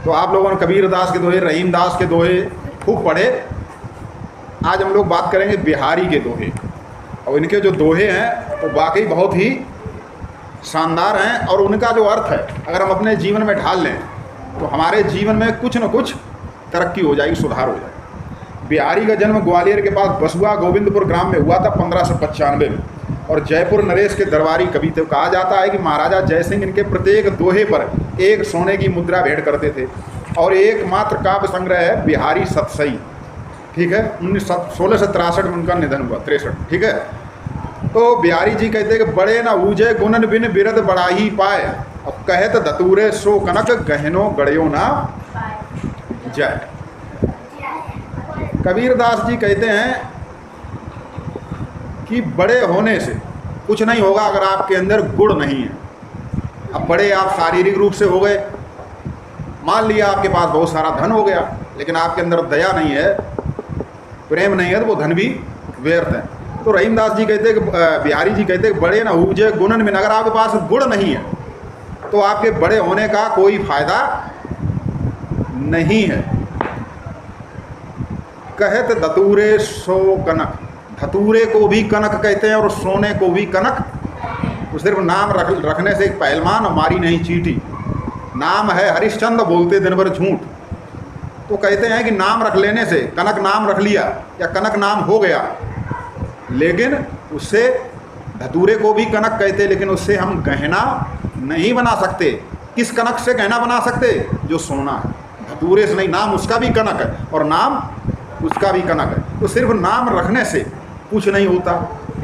तो आप लोगों ने कबीर दास के दोहे, रहीम दास के दोहे खूब पढ़े। आज हम लोग बात करेंगे बिहारी के दोहे, और इनके जो दोहे हैं वो वाकई बहुत ही शानदार हैं, और उनका जो अर्थ है अगर हम अपने जीवन में ढाल लें तो हमारे जीवन में कुछ न कुछ तरक्की हो जाएगी, सुधार हो जाएगा। बिहारी का जन्म ग्वालियर के पास बसुआ गोविंदपुर ग्राम में हुआ था 1595 में, और जयपुर नरेश के दरबारी कवि थे। कहा जाता है कि महाराजा जयसिंह इनके प्रत्येक दोहे पर एक सोने की मुद्रा भेंट करते थे, और एकमात्र काव्य संग्रह है बिहारी सतसई, ठीक है। 1663 में उनका निधन हुआ, 63, ठीक है। तो बिहारी जी कहते हैं कि बड़े न ऊजे गुणन बिन बिरद बड़ा ही पाए, और कहत दतूरे सो कनक गहनो गड़यो ना जय। कबीर दास जी कहते हैं कि बड़े होने से कुछ नहीं होगा अगर आपके अंदर गुण नहीं है। अब बड़े आप शारीरिक रूप से हो गए, मान लिया आपके पास बहुत सारा धन हो गया, लेकिन आपके अंदर दया नहीं है, प्रेम नहीं है, तो वो धन भी व्यर्थ है। तो रहीमदास जी कहते हैं कि बिहारी जी कहते हैं कि बड़े न ऊजे गुणन में, अगर आपके पास गुण नहीं है तो आपके बड़े होने का कोई फायदा नहीं है। कहत दतूरे सो कनक, धतूरे को भी कनक कहते हैं और सोने को भी कनक। तो सिर्फ नाम रखने से एक पहलवान मारी नहीं चीटी। नाम है हरिश्चंद्र, बोलते दिन भर झूठ। तो कहते हैं कि नाम रख लेने से, कनक नाम रख लिया या कनक नाम हो गया, लेकिन उससे धतूरे को भी कनक कहते, लेकिन उससे हम गहना नहीं बना सकते। किस कनक से गहना बना सकते? जो सोना है। धतूरे से नहीं, नाम उसका भी कनक है और नाम उसका भी कनक है। तो सिर्फ नाम रखने से कुछ नहीं होता,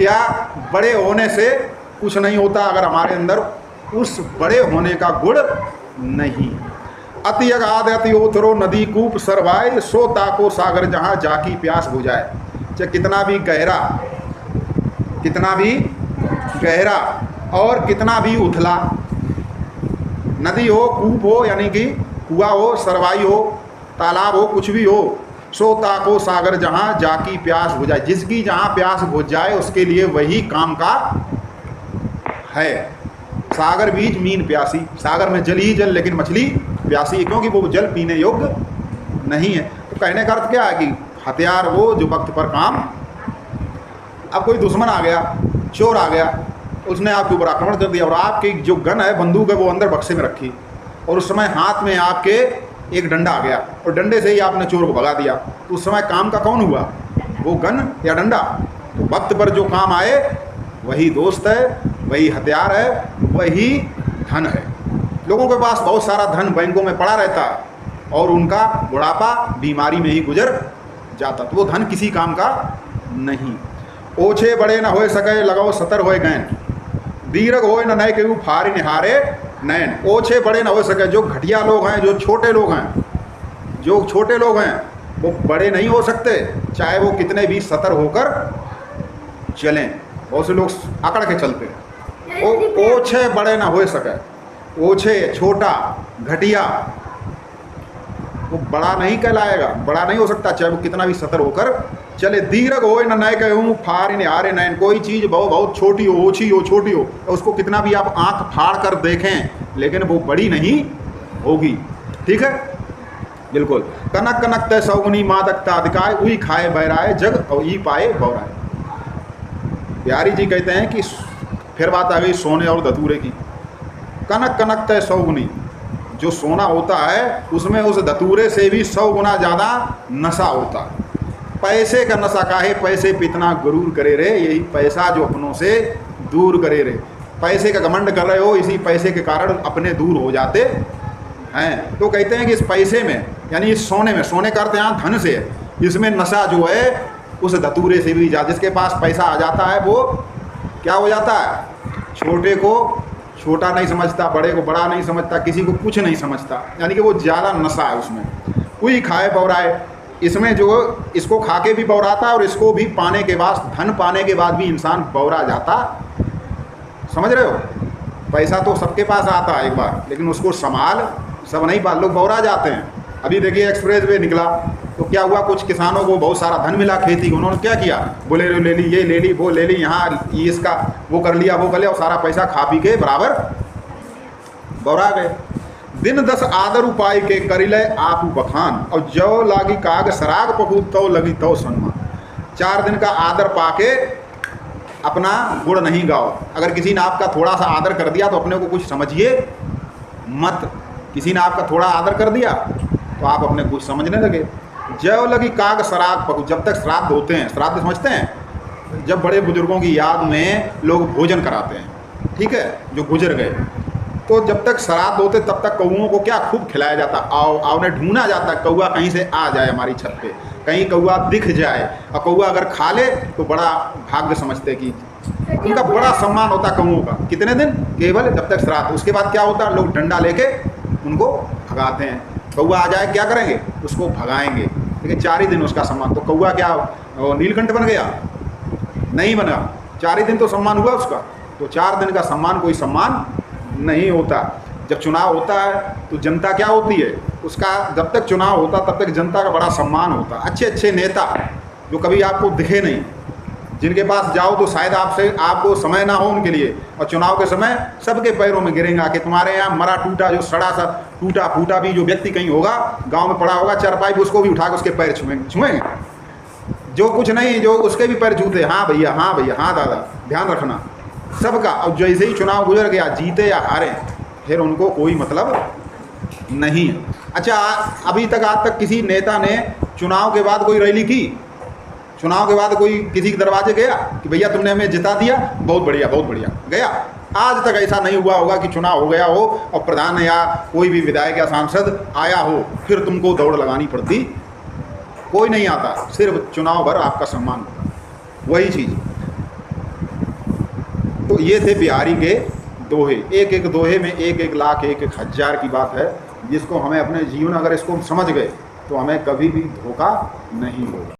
या बड़े होने से कुछ नहीं होता अगर हमारे अंदर उस बड़े होने का गुण नहीं। अति अगाध अति ओथरो नदी कूप सरवाए, सो ताको सागर जहाँ जाकी प्यास बुझाए। चाहे कितना भी गहरा और कितना भी उथला नदी हो, कूप हो यानी कि कुआं हो, सरवाई हो, तालाब हो, कुछ भी हो, सो ताको सागर जहाँ जाकी प्यास बुझाए। जिसकी जहाँ प्यास बुझ जाए उसके लिए वही काम का है। सागर बीच मीन प्यासी, सागर में जल ही जल लेकिन मछली प्यासी है, क्योंकि वो जल पीने योग्य नहीं है। तो कहने का अर्थ क्या है कि हथियार वो जो वक्त पर काम। अब कोई दुश्मन आ गया, चोर आ गया, उसने आपके ऊपर आक्रमण कर दिया, और आपकी जो गन है, बंदूक है, वो अंदर बक्से में रखी, और उस समय हाथ में आपके एक डंडा आ गया और डंडे से ही आपने चोर को भगा दिया। तो उस समय काम का कौन हुआ? वो गन या डंडा? तो वक्त पर जो काम आए वही दोस्त है, वही हथियार है, वही धन है। लोगों के पास बहुत सारा धन बैंकों में पड़ा रहता और उनका बुढ़ापा बीमारी में ही गुजर जाता, तो वो धन किसी काम का नहीं। ओछे बड़े न होए सके लगाओ सतर होए गैन, दीर्घ होए न नए केहू फारी निहारे नैन। ओछे बड़े न हो सके, जो घटिया लोग हैं, जो छोटे लोग हैं वो बड़े नहीं हो सकते, चाहे वो कितने भी सतर होकर चलें। बहुत से लोग अकड़ के चलते हैं। ओछे बड़े न हो सके, ओछे छोटा घटिया वो बड़ा नहीं कहलाएगा, बड़ा नहीं हो सकता, चाहे वो कितना भी सतर होकर चले। दीर्घ होए न नए कहूँ फार निहारे नैन, कोई चीज़ बहुत छोटी हो, ओछी हो, छोटी हो, तो उसको कितना भी आप आंख फाड़ कर देखें लेकिन वो बड़ी नहीं होगी, ठीक है, बिल्कुल। कनक कनक तय सौगुनी मादकता अधिकाय, उई खाए बहराए जग और ई पाए बौराए। बिहारी जी कहते हैं कि फिर बात आ गई सोने और धतूरे की। कनक कनक तय सौगुनी, जो सोना होता है उसमें उस धतूरे से भी 100 गुना ज़्यादा नशा होता है। पैसे का नशा काहे पैसे पे इतना गुरूर करे रे, यही पैसा जो अपनों से दूर करे रे। पैसे का घमंड कर रहे हो, इसी पैसे के कारण अपने दूर हो जाते हैं। तो कहते हैं कि इस पैसे में यानी इस सोने में, सोने का अर्थ यहाँ धन से है, इसमें नशा जो है उस धतूरे से भी ज़्यादा। जिसके पास पैसा आ जाता है वो क्या हो जाता है? छोटे को छोटा नहीं समझता, बड़े को बड़ा नहीं समझता, किसी को कुछ नहीं समझता, यानी कि वो ज़्यादा नशा है उसमें। कोई खाए बौराए, इसमें जो इसको खा के भी बौराता है और इसको भी पाने के बाद, धन पाने के बाद भी इंसान बौरा जाता। समझ रहे हो? पैसा तो सबके पास आता है एक बार, लेकिन उसको संभाल सब नहीं पाल, लोग बौरा जाते हैं। अभी देखिए एक्सप्रेस वे निकला तो क्या हुआ, कुछ किसानों को बहुत सारा धन मिला खेती को, उन्होंने क्या किया, बोलेरो ले ली, ये ले ली, वो ले ली, यहाँ ये इसका वो कर लिया, वो कर लिया, और सारा पैसा खा पी के बराबर बौरा गए। दिन 10 आदर उपाय के करिले आप बखान, और जो लागी काग सराग पकूत तो लगी तो सम्मान। 4 दिन का आदर पाके अपना गुण नहीं गाओ। अगर किसी ने आपका थोड़ा सा आदर कर दिया तो अपने को कुछ समझिए मत। किसी ने आपका थोड़ा आदर कर दिया तो आप अपने कुछ समझने लगे। जब लगी काग श्राद्ध पकू, जब तक श्राद्ध होते हैं, श्राद्ध समझते हैं, जब बड़े बुजुर्गों की याद में लोग भोजन कराते हैं, ठीक है, जो गुजर गए, तो जब तक श्राद्ध होते तब तक कौओं को क्या खूब खिलाया जाता। आओ आओ ने ढूंढा जाता, कौआ कहीं से आ जाए हमारी छत पे, कहीं कौआ दिख जाए, और कौआ अगर खा ले तो बड़ा भाग्य समझते कि उनका बड़ा सम्मान होता कौओं का। कितने दिन? केवल जब तक श्राद्ध। उसके बाद क्या होता, लोग डंडा लेके उनको भगाते हैं। कौआ आ जाए क्या करेंगे, उसको भगाएंगे, लेकिन 4 ही दिन उसका सम्मान। तो कौआ क्या नीलकंठ बन गया? नहीं बना। 4 ही दिन तो सम्मान हुआ उसका। तो 4 दिन का सम्मान कोई सम्मान नहीं होता। जब चुनाव होता है तो जनता क्या होती है उसका, जब तक चुनाव होता तब तक जनता का बड़ा सम्मान होता। अच्छे अच्छे नेता जो कभी आपको दिखे नहीं, जिनके पास जाओ तो शायद आपको समय ना हो उनके लिए, और चुनाव के समय सबके पैरों में गिरेगा कि तुम्हारे यहाँ मरा टूटा जो सड़ा सा टूटा फूटा भी जो व्यक्ति कहीं होगा, गांव में पड़ा होगा चारपाई, उसको भी उठा के उसके पैर छुएंगे। जो कुछ नहीं, जो उसके भी पैर छूते, हाँ भैया, हाँ भैया, हाँ दादा, ध्यान रखना सबका। और जैसे ही चुनाव गुजर गया, जीते या हारे, फिर उनको कोई मतलब नहीं है। अच्छा, अभी तक आज तक किसी नेता ने चुनाव के बाद कोई रैली की? चुनाव के बाद कोई किसी के दरवाजे गया कि भैया तुमने हमें जिता दिया, बहुत बढ़िया बहुत बढ़िया, गया? आज तक ऐसा नहीं हुआ होगा कि चुनाव हो गया हो और प्रधान या कोई भी विधायक या सांसद आया हो फिर तुमको दौड़ लगानी पड़ती। कोई नहीं आता, सिर्फ चुनाव भर आपका सम्मान होता, वही चीज़। तो ये थे बिहारी के दोहे। एक एक दोहे में 1-1 लाख 1-1 हज़ार की बात है, जिसको हमें अपने जीवन, अगर इसको समझ गए तो हमें कभी भी धोखा नहीं होगा।